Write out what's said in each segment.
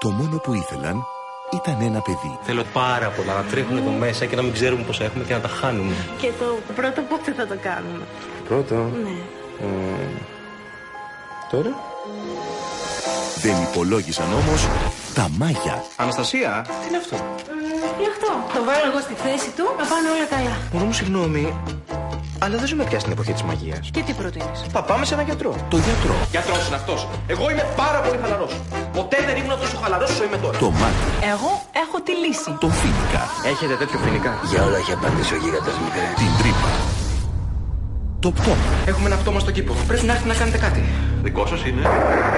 Το μόνο που ήθελαν ήταν ένα παιδί. Θέλω πάρα πολλά να τρέχουν εδώ μέσα και να μην ξέρουμε πόσα έχουμε και να τα χάνουμε. Και το πρώτο πότε θα το κάνουμε? Πρώτο? Ναι. Τώρα? Δεν υπολόγισαν όμως τα μάγια. Αναστασία, τι είναι αυτό? Τι αυτό? Το βάλω εγώ στη θέση του, να πάνε όλα καλά. Μόνο μου συγγνώμη, αλλά δεν ζούμε πια στην εποχή της μαγείας. Και τι προτείνεις? Θα πάμε σε έναν γιατρό. Το γιατρό. Γιατρός είναι αυτός. Εγώ είμαι πάρα πολύ χαλαρός. Ποτέ δεν ήμουν τόσο χαλαρός όσο είμαι τώρα. Το μάτι. Εγώ έχω τη λύση. Το φοίνικα. Έχετε τέτοιο φοινικά? Για όλα έχει απαντήσει ο γίγαντας, μικρέ. Την τρύπα. Το πτώμα. Έχουμε ένα πτώμα στον κήπο. Πρέπει να έρθει να κάνετε κάτι. Δικό σας είναι?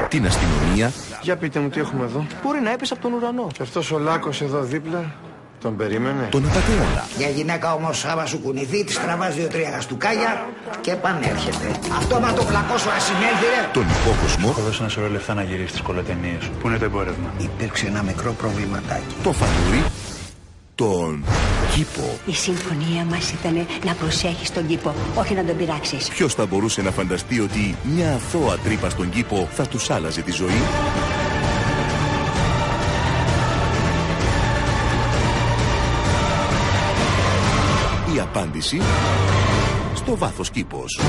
Την αστυνομία. Για πείτε μου τι έχουμε εδώ. Μπορεί να έπεσε από τον ουρανό. Και αυτός ο Λάκος εδώ δίπλα τον περίμενε. Τον απατεώνα. Μια γυναίκα όμως άμα σου κουνηθεί, της τραβάς 2-3 γαστούκάκια και επανέρχεται. Αυτό μα το πλακό σου ασυνέλθει, ρε. Τον υπόκοσμο. Έχω δώσει ένα σωρό λεφτά να γυρίσει τις κολοτενίες σου. Πού είναι το εμπόρευμα? Υπήρξε ένα μικρό προβληματάκι. Το φανούρι. Τον κήπο. Η συμφωνία μας ήταν να προσέχεις τον κήπο, όχι να τον πειράξεις. Ποιος θα μπορούσε να φανταστεί ότι μια αθώα τρύπα στον κήπο θα τους άλλαζε τη ζωή? Η απάντηση στο βάθος κήπος.